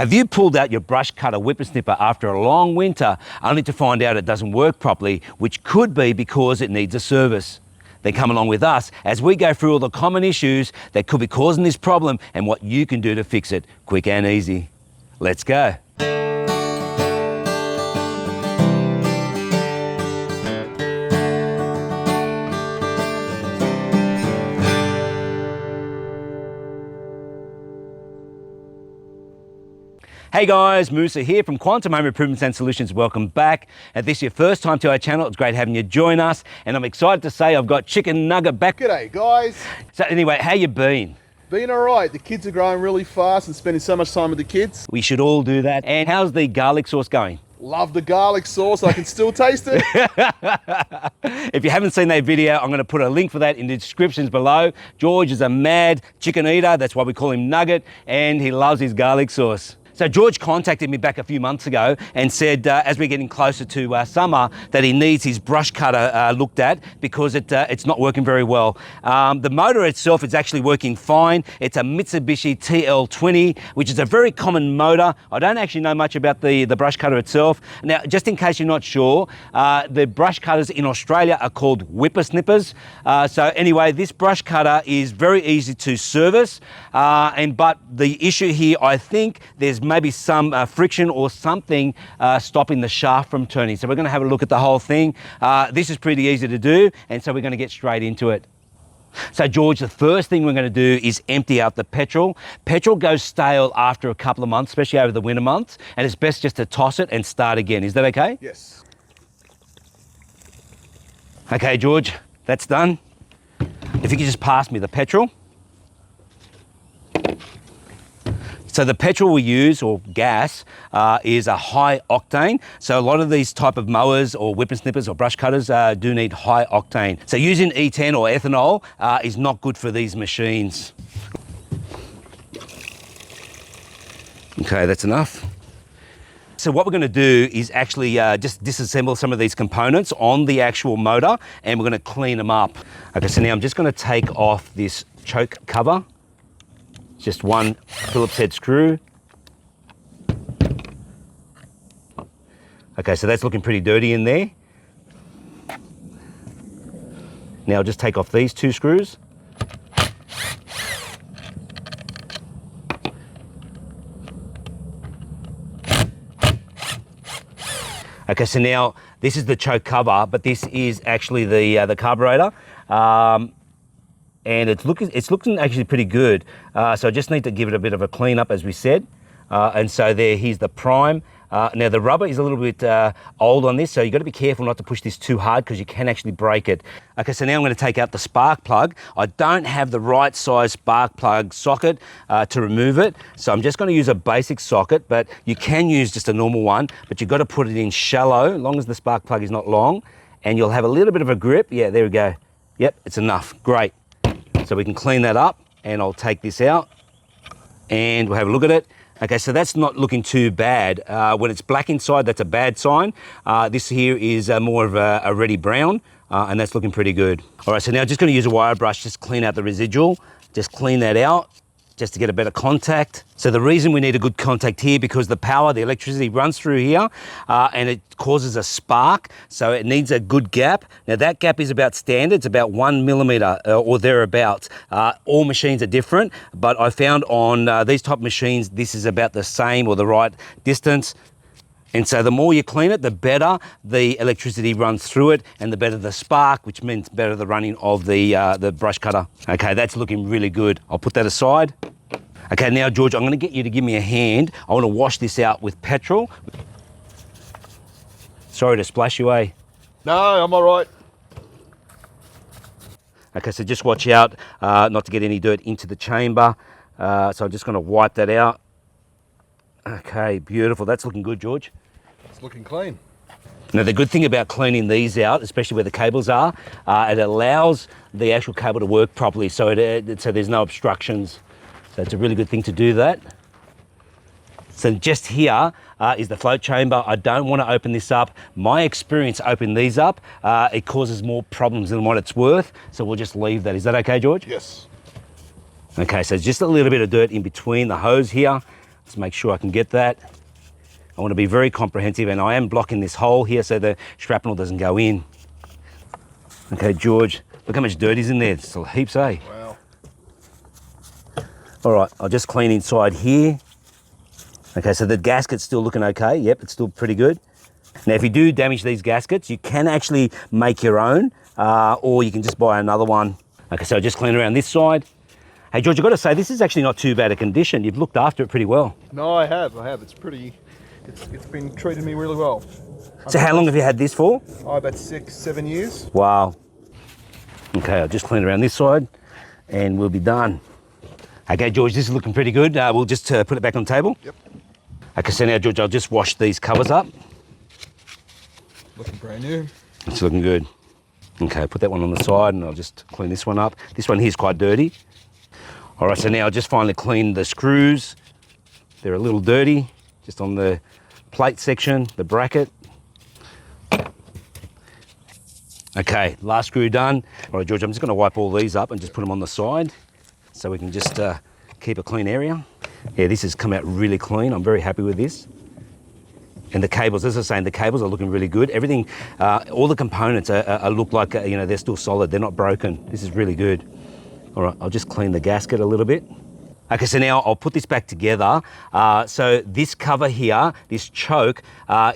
Have you pulled out your brush cutter whipper snipper after a long winter only to find out it doesn't work properly, which could be because it needs a service? Then come along with us as we go through all the common issues that could be causing this problem and what you can do to fix it quick and easy. Let's go. Hey guys, Musa here from Quantum Home Improvements and Solutions. Welcome back. If this is your first time to our channel, it's great having you join us. And I'm excited to say I've got Chicken Nugget back. G'day guys. So anyway, how you been? Been all right. The kids are growing really fast and spending so much time with the kids. We should all do that. And how's the garlic sauce going? Love the garlic sauce. I can still taste it. If you haven't seen that video, I'm going to put a link for that in the descriptions below. George is a mad chicken eater. That's why we call him Nugget. And he loves his garlic sauce. So George contacted me back a few months ago and said, as we're getting closer to summer, that he needs his brush cutter looked at because it's not working very well. The motor itself is actually working fine. It's a Mitsubishi TL20, which is a very common motor. I don't actually know much about the brush cutter itself. Now, just in case you're not sure, the brush cutters in Australia are called whipper snippers. So anyway, this brush cutter is very easy to service. But the issue here, I think, there's maybe some friction or something stopping the shaft from turning. So we're going to have a look at the whole thing. This is pretty easy to do, and so we're going to get straight into it. So George, the first thing we're going to do is empty out the petrol. Petrol goes stale after a couple of months, especially over the winter months, and it's best just to toss it and start again. Is that okay? Yes. Okay, George, that's done. If you could just pass me the petrol. So the petrol we use, or gas, is a high octane. So a lot of these type of mowers or whipper snippers or brush cutters do need high octane. So using E10 or ethanol is not good for these machines. Okay, that's enough. So what we're going to do is actually just disassemble some of these components on the actual motor, and we're going to clean them up. Okay, so now I'm just going to take off this choke cover. Just one Phillips head screw. Okay, so that's looking pretty dirty in there. Now I'll just take off these two screws. Okay, so now this is the choke cover, but this is actually the carburetor. And it's looking actually pretty good. So I just need to give it a bit of a clean up, as we said. And so here's the prime. Now the rubber is a little bit old on this, so you've got to be careful not to push this too hard because you can actually break it. Okay, so now I'm going to take out the spark plug. I don't have the right size spark plug socket to remove it, so I'm just going to use a basic socket, but you can use just a normal one, but you've got to put it in shallow, as long as the spark plug is not long, and you'll have a little bit of a grip. Yeah, there we go. Yep, it's enough. Great. So we can clean that up, and I'll take this out and we'll have a look at it. Okay, so that's not looking too bad. When it's black inside, that's a bad sign. This here is more of a reddy brown, and that's looking pretty good. All right, so now just gonna use a wire brush, just clean out the residual, just clean that out, just to get a better contact. So the reason we need a good contact here, because the power, the electricity runs through here, and it causes a spark, so it needs a good gap. Now that gap is about standard, it's about 1 millimeter or thereabouts. All machines are different, but I found on these type of machines, this is about the same or the right distance. And so the more you clean it, the better the electricity runs through it, and the better the spark, which means better the running of the brush cutter. Okay, that's looking really good. I'll put that aside. Okay, now George, I'm gonna get you to give me a hand. I wanna wash this out with petrol. Sorry to splash you, eh? No, I'm all right. Okay, so just watch out not to get any dirt into the chamber. So I'm just gonna wipe that out. Okay, beautiful. That's looking good, George. It's looking clean. Now the good thing about cleaning these out, especially where the cables are, it allows the actual cable to work properly, so there's no obstructions. So it's a really good thing to do that. So just here is the float chamber. I don't want to open this up. My experience opening these up, it causes more problems than what it's worth. So we'll just leave that. Is that okay, George? Yes. Okay, so just a little bit of dirt in between the hose here. Just make sure I can get that. I want to be very comprehensive, and I am blocking this hole here so the shrapnel doesn't go in. Okay, George, look how much dirt is in there. It's still heaps, eh? Wow. All right, I'll just clean inside here. Okay, so the gasket's still looking okay. Yep, it's still pretty good. Now, if you do damage these gaskets, you can actually make your own, or you can just buy another one. Okay, so just clean around this side. Hey, George, I've got to say, this is actually not too bad a condition. You've looked after it pretty well. No, I have. It's pretty, it's been treating me really well. So how long have you had this for? Oh, about 6, 7 years. Wow. Okay, I'll just clean around this side and we'll be done. Okay, George, this is looking pretty good. We'll just put it back on the table. Yep. Okay, so now, George, I'll just wash these covers up. Looking brand new. It's looking good. Okay, put that one on the side and I'll just clean this one up. This one here is quite dirty. All right, so now I'll just finally clean the screws. They're a little dirty, just on the plate section, the bracket. Okay, last screw done. All right, George, I'm just gonna wipe all these up and just put them on the side so we can just keep a clean area. Yeah, this has come out really clean. I'm very happy with this. And the cables, as I was saying, the cables are looking really good. Everything, all the components look like, you know, they're still solid. They're not broken. This is really good. All right, I'll just clean the gasket a little bit. Okay, so now I'll put this back together. So this cover here, this choke,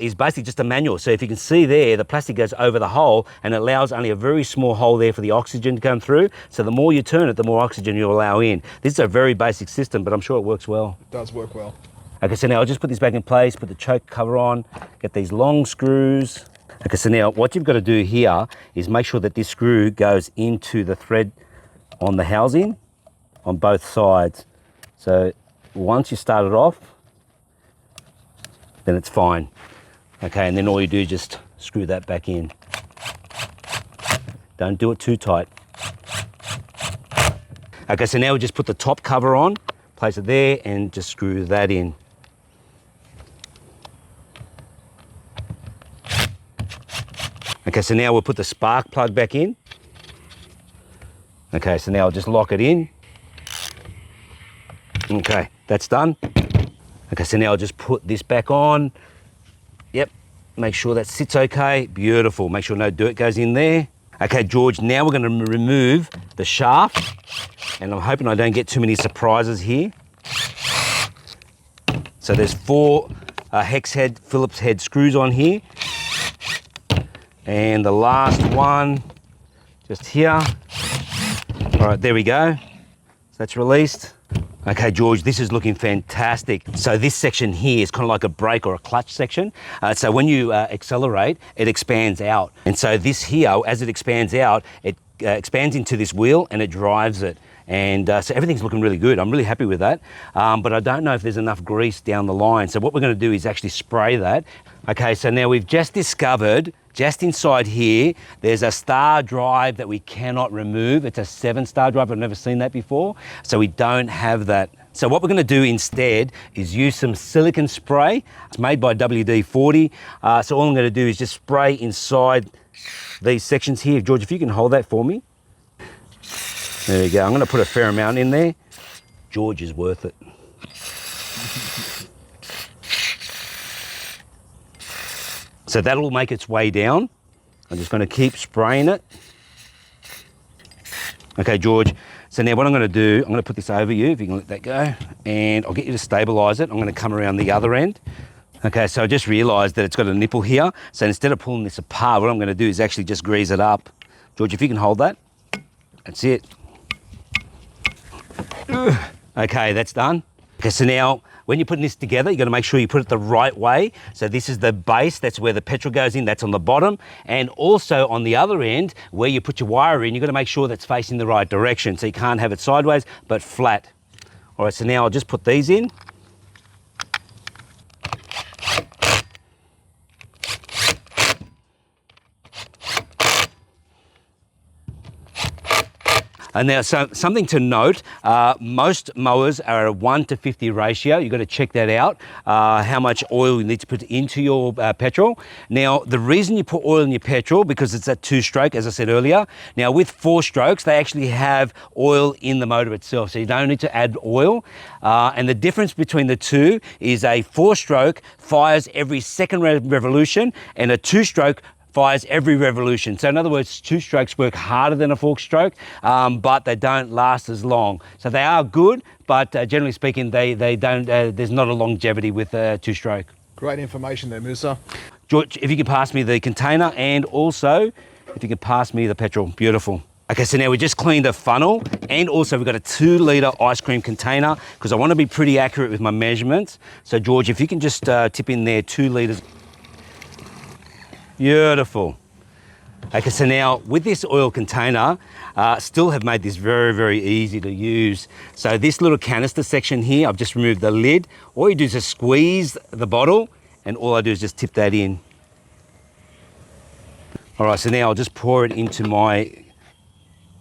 is basically just a manual. So if you can see there, the plastic goes over the hole and it allows only a very small hole there for the oxygen to come through. So the more you turn it, the more oxygen you allow in. This is a very basic system, but I'm sure it works well. It does work well. Okay, so now I'll just put this back in place, put the choke cover on, get these long screws. Okay, so now what you've got to do here is make sure that this screw goes into the thread on the housing on both sides. So once you start it off, then it's fine. Okay, and then all you do is just screw that back in. Don't do it too tight. Okay, so now we just put the top cover on, place it there, and just screw that in. Okay, so now we'll put the spark plug back in. Okay, so now I'll just lock it in. Okay, that's done. Okay, so now I'll just put this back on. Yep, make sure that sits okay. Beautiful, make sure no dirt goes in there. Okay, George, now we're gonna remove the shaft, and I'm hoping I don't get too many surprises here. So there's 4 hex head, Phillips head screws on here. And the last one, just here. All right, there we go. So that's released. Okay, George, this is looking fantastic. So this section here is kind of like a brake or a clutch section. So when you accelerate, it expands out. And so this here, as it expands out, it expands into this wheel and it drives it. And so everything's looking really good. I'm really happy with that. But I don't know if there's enough grease down the line. So what we're gonna do is actually spray that. Okay, so now we've just discovered, just inside here, there's a star drive that we cannot remove. It's a 7-star drive. I've never seen that before. So we don't have that. So what we're gonna do instead is use some silicone spray. It's made by WD-40. So all I'm gonna do is just spray inside these sections here. George, if you can hold that for me. There you go. I'm gonna put a fair amount in there. George is worth it. So that'll make its way down. I'm just gonna keep spraying it. Okay, George. So now what I'm gonna do, I'm gonna put this over you, if you can let that go, and I'll get you to stabilize it. I'm gonna come around the other end. Okay, so I just realized that it's got a nipple here. So instead of pulling this apart, what I'm gonna do is actually just grease it up. George, if you can hold that. That's it. Okay, that's done. Okay, so now when you're putting this together, you got to make sure you put it the right way. So this is the base, that's where the petrol goes in, that's on the bottom. And also on the other end, where you put your wire in, you got to make sure that's facing the right direction. So you can't have it sideways, but flat. All right, so now I'll just put these in. And now, so something to note, most mowers are a 1:50 ratio. You've got to check that out, how much oil you need to put into your petrol. Now, the reason you put oil in your petrol, because it's a 2-stroke, as I said earlier. Now, with 4 strokes, they actually have oil in the motor itself, so you don't need to add oil. And the difference between the two is a 4-stroke fires every second revolution, and a 2-stroke fires every revolution. So in other words, 2-strokes work harder than a 4-stroke, but they don't last as long. So they are good, but generally speaking, they don't. There's not a longevity with a 2-stroke. Great information there, Musa. George, if you could pass me the container, and also if you could pass me the petrol. Beautiful. Okay, so now we just cleaned the funnel, and also we've got a 2-litre ice cream container, because I want to be pretty accurate with my measurements. So George, if you can just tip in there 2 litres. Beautiful. Okay, so now with this oil container, still have made this very, very easy to use. So this little canister section here, I've just removed the lid. All you do is just squeeze the bottle, and all I do is just tip that in. All right, so now I'll just pour it into my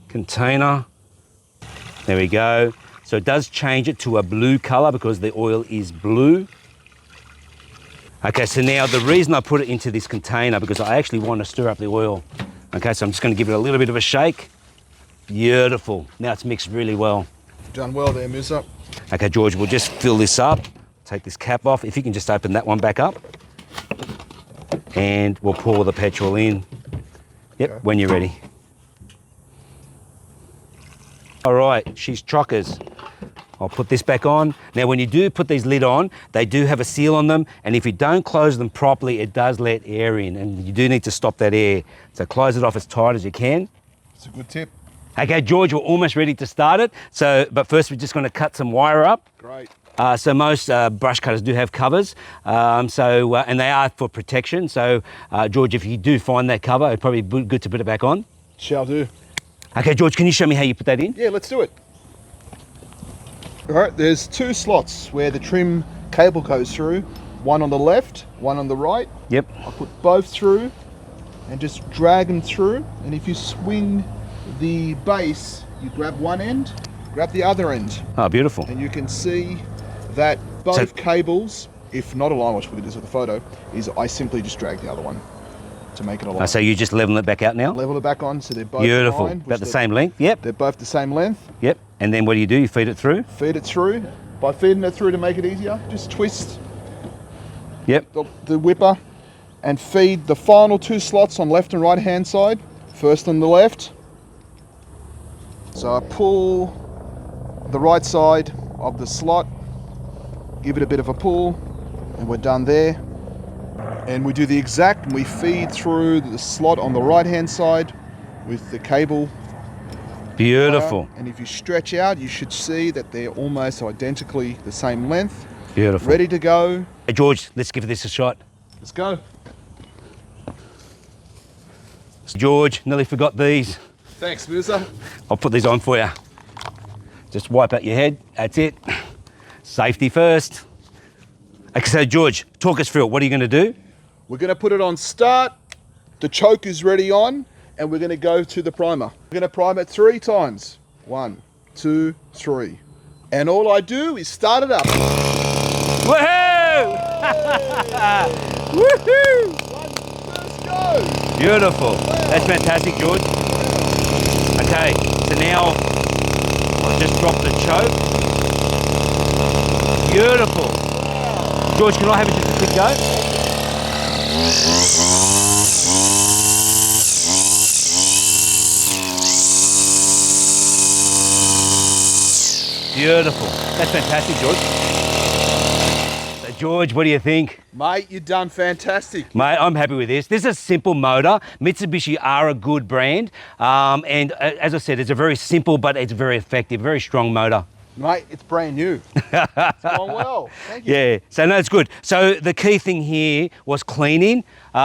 container. There we go. So it does change it to a blue color because the oil is blue. Okay, so now the reason I put it into this container, because I actually want to stir up the oil. Okay, so I'm just going to give it a little bit of a shake. Beautiful. Now it's mixed really well. Done well there, Musa. Okay, George, we'll just fill this up. Take this cap off. If you can just open that one back up. And we'll pour the petrol in. Yep, okay. When you're ready. All right, she's chockers. I'll put this back on. Now, when you do put these lid on, they do have a seal on them, and if you don't close them properly, it does let air in, and you do need to stop that air. So close it off as tight as you can. It's a good tip. Okay, George, we're almost ready to start it. But first we're just going to cut some wire up. Great. So most brush cutters do have covers, and they are for protection. So, George, if you do find that cover, it'd probably be good to put it back on. Shall do. Okay, George, can you show me how you put that in? Yeah, let's do it. All right, there's 2 slots where the trim cable goes through. One on the left, one on the right. Yep. I put both through and just drag them through. And if you swing the base, you grab one end, grab the other end. Oh, beautiful. And you can see that both cables, if not aligned, which we did this with the photo, is I simply just drag the other one to make it align. So you just level it back out now? Level it back on, so they're both beautiful. aligned. About the same length, yep. They're both the same length. Yep, and then what do? You feed it through? Feed it through. By feeding it through to make it easier, just twist yep. the whipper and feed the final 2 slots on left and right hand side. First on the left. So I pull the right side of the slot, give it a bit of a pull, and we're done there. And we do the exact, we feed through the slot on the right hand side with the cable. Beautiful. And if you stretch out, you should see that they're almost identically the same length. Beautiful. Ready to go. Hey, George, let's give this a shot. Let's go. George, nearly forgot these. Thanks, Musa. I'll put these on for you. Just wipe out your head. That's it. Safety first. Okay, so George, talk us through it. What are you going to do? We're going to put it on start. The choke is ready on, and we're going to go to the primer. We're going to prime it 3 times. 1, 2, 3. And all I do is start it up. Woohoo! Woohoo! Let's go. Beautiful. Wow. That's fantastic, George. Okay, so now I'll just drop the choke. Beautiful. Wow. George, can I have it just a quick go? Beautiful. That's fantastic, George. So, George, what do you think? Mate, you've done fantastic. Mate, I'm happy with this. This is a simple motor. Mitsubishi are a good brand. And as I said, it's a very simple, but it's very effective, very strong motor. Mate, it's brand new. It's gone well. Thank you. Yeah, so no, it's good. So the key thing here was cleaning.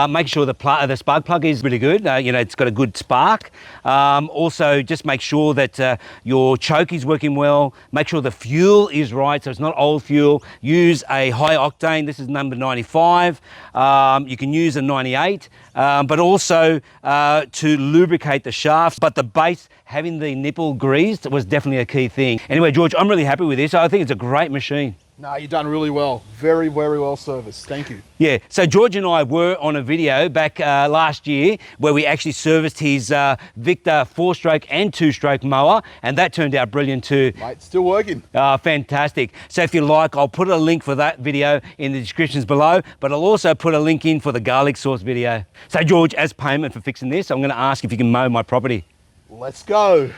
Make sure the spark plug is really good. You know, it's got a good spark. Also, just make sure that your choke is working well. Make sure the fuel is right, so it's not old fuel. Use a high octane. This is number 95. You can use a 98, but also to lubricate the shafts. But the base, having the nipple greased was definitely a key thing. Anyway, George, I'm really happy with this. I think it's a great machine. No, you've done really well. Very, very well serviced. Thank you. Yeah, so George and I were on a video back last year where we actually serviced his Victor 4-stroke and 2-stroke mower, and that turned out brilliant too. Mate, still working. Fantastic. So if you like, I'll put a link for that video in the descriptions below, but I'll also put a link in for the garlic sauce video. So George, as payment for fixing this, I'm going to ask if you can mow my property. Let's go.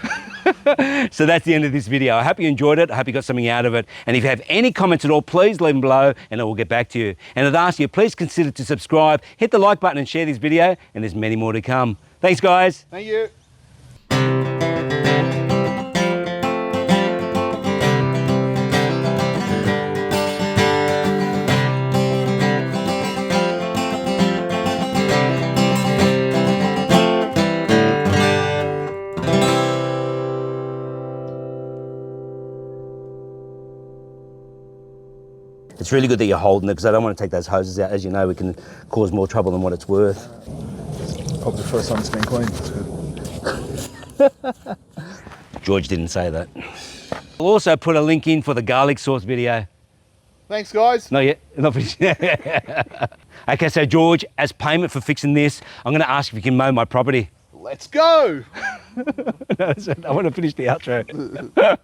So that's the end of this video. I hope you enjoyed it. I hope you got something out of it. And if you have any comments at all, please leave them below and I will get back to you. And I'd ask you, please consider to subscribe, hit the like button and share this video, and there's many more to come. Thanks, guys. Thank you. It's really good that you're holding it because I don't want to take those hoses out. As you know, we can cause more trouble than what it's worth. Probably the first time it's been cleaned. It's good. George didn't say that. I'll also put a link in for the garlic sauce video. Thanks, guys. Not yet. Not finished. Okay, so George, as payment for fixing this, I'm going to ask if you can mow my property. Let's go. No, I want to finish the outro.